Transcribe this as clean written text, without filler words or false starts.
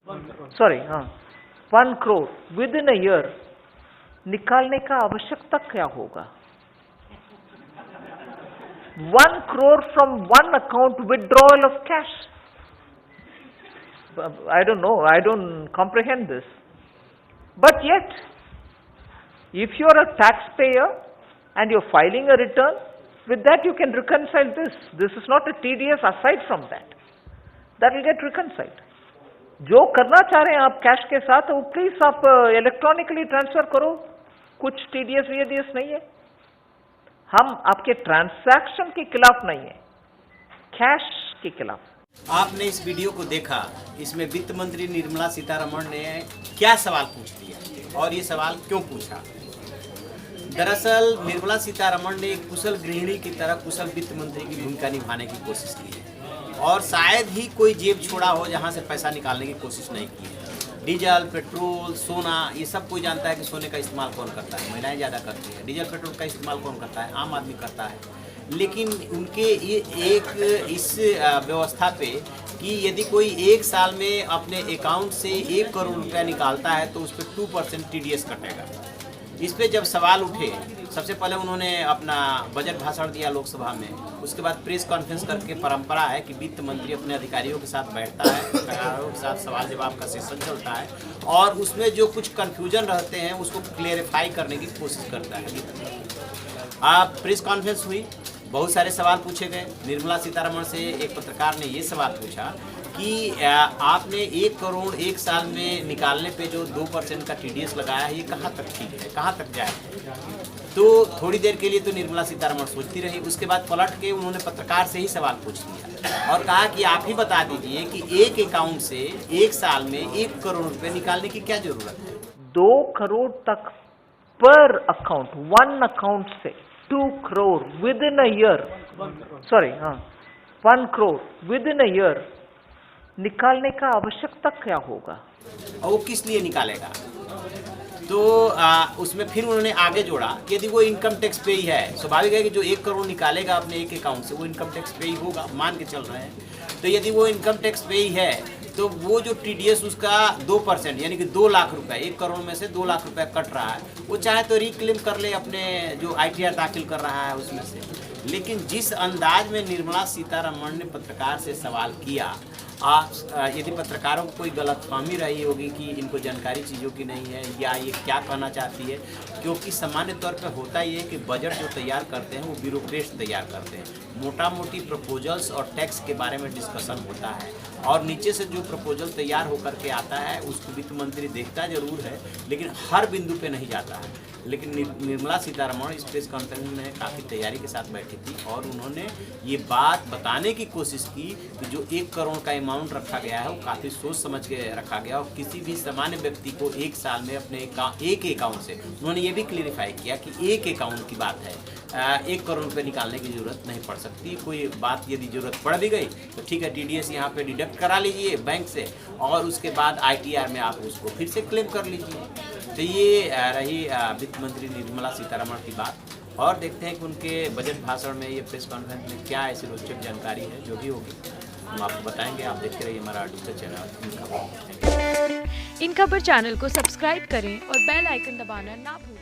Sorry, हाँ, 1 crore with in a year निकालने का आवश्यकता क्या होगा? 1 crore from one account withdrawal of cash. I don't know, I don't comprehend this. But yet, if you are a taxpayer and you're filing a return, with that you can reconcile this. This is not a TDS aside from that. That will get reconciled. जो करना चाह रहे हैं आप cash के साथ, वो please आप इलेक्ट्रॉनिकली ट्रांसफर करो. कुछ TDS VDS नहीं है. हम आपके ट्रांसैक्शन के खिलाफ नहीं है, कैश के खिलाफ. आपने इस वीडियो को देखा, इसमें वित्त मंत्री निर्मला सीतारमण ने क्या सवाल पूछ लिया और ये सवाल क्यों पूछा? दरअसल निर्मला सीतारमण ने एक कुशल गृहिणी की तरह कुशल वित्त मंत्री की भूमिका निभाने की कोशिश की है और शायद ही कोई जेब छोड़ा हो जहां से पैसा निकालने की कोशिश नहीं की है. डीजल, पेट्रोल, सोना, ये सब कोई जानता है कि सोने का इस्तेमाल कौन करता है. महिलाएं ज़्यादा करती है. डीजल पेट्रोल का इस्तेमाल कौन करता है? आम आदमी करता है. लेकिन उनके ये एक इस व्यवस्था पे कि यदि कोई एक साल में अपने अकाउंट से 1 करोड़ रुपया निकालता है तो उस पर 2% TDS कटेगा. इस पे जब सवाल उठे, सबसे पहले उन्होंने अपना बजट भाषण दिया लोकसभा में. उसके बाद प्रेस कॉन्फ्रेंस करके परंपरा है कि वित्त मंत्री अपने अधिकारियों के साथ बैठता है, अधिकारियों के साथ सवाल जवाब का सेशन चलता है और उसमें जो कुछ कन्फ्यूजन रहते हैं उसको क्लेरिफाई करने की कोशिश करता है. आप प्रेस कॉन्फ्रेंस हुई, बहुत सारे सवाल पूछे गए. निर्मला सीतारमण से एक पत्रकार ने ये सवाल पूछा कि आपने 1 करोड़ एक साल में निकालने पे जो 2% का TDS लगाया है, ये कहाँ तक ठीक है, कहाँ तक जाए? तो थोड़ी देर के लिए तो निर्मला सीतारमण सोचती रही. उसके बाद पलट के उन्होंने पत्रकार से ही सवाल पूछ लिया और कहा कि आप ही बता दीजिए कि एक अकाउंट से एक साल में 1 करोड़ रुपये निकालने की क्या जरूरत है? 2 करोड़ तक पर अकाउंट, वन अकाउंट से 2 crore with in a year, sorry, हाँ, 1 crore with in a year निकालने का आवश्यकता क्या होगा? और वो किस लिए निकालेगा? तो उसमें फिर उन्होंने आगे जोड़ा कि यदि वो इनकम टैक्स पे ही है, स्वाभाविक है कि जो 1 करोड़ निकालेगा अपने एक अकाउंट से वो इनकम टैक्स पे ही होगा, मान के चल रहे हैं. तो यदि वो इनकम टैक्स पे ही है तो वो जो TDS उसका 2% यानी कि 2 लाख रुपए, 1 करोड़ में से 2 लाख रुपए कट रहा है, वो चाहे तो रिक्लेम कर ले अपने जो ITR दाखिल कर रहा है उसमें से. लेकिन जिस अंदाज में निर्मला सीतारमण ने पत्रकार से सवाल किया, यदि पत्रकारों को कोई गलतफहमी रही होगी कि इनको जानकारी चीज़ों की नहीं है या ये क्या कहना चाहती है, क्योंकि सामान्य तौर पे होता ही है कि बजट जो तैयार करते हैं वो ब्यूरोक्रेट्स तैयार करते हैं. मोटा मोटी प्रपोजल्स और टैक्स के बारे में डिस्कशन होता है और नीचे से जो प्रपोजल तैयार होकर के आता है उसको वित्त मंत्री देखता जरूर है लेकिन हर बिंदु पे नहीं जाता है. लेकिन निर्मला सीतारमण इस प्रेस कॉन्फ्रेंस में काफ़ी तैयारी के साथ बैठी थी और उन्होंने ये बात बताने की कोशिश की कि जो 1 करोड़ का अमाउंट रखा गया है वो काफ़ी सोच समझ के रखा गया और किसी भी सामान्य व्यक्ति को एक साल में अपने एक अकाउंट से, उन्होंने ये भी क्लेरिफाई किया कि एक अकाउंट की बात है, 1 करोड़ रुपये निकालने की ज़रूरत नहीं पड़ सकती. कोई बात यदि ज़रूरत पड़ भी गई तो ठीक है, TDS यहाँ पे डिडक्ट करा लीजिए बैंक से और उसके बाद ITR में आप उसको फिर से क्लेम कर लीजिए. तो ये रही वित्त मंत्री निर्मला सीतारमण की बात और देखते हैं कि उनके बजट भाषण में, ये प्रेस कॉन्फ्रेंस में क्या ऐसी रोचक जानकारी है. जो भी होगी हम आपको बताएंगे. आप देखते रहिए हमारा डिजिटल चैनल इन खबर चैनल को सब्सक्राइब करें और बेल आइकन दबाना ना भूलें.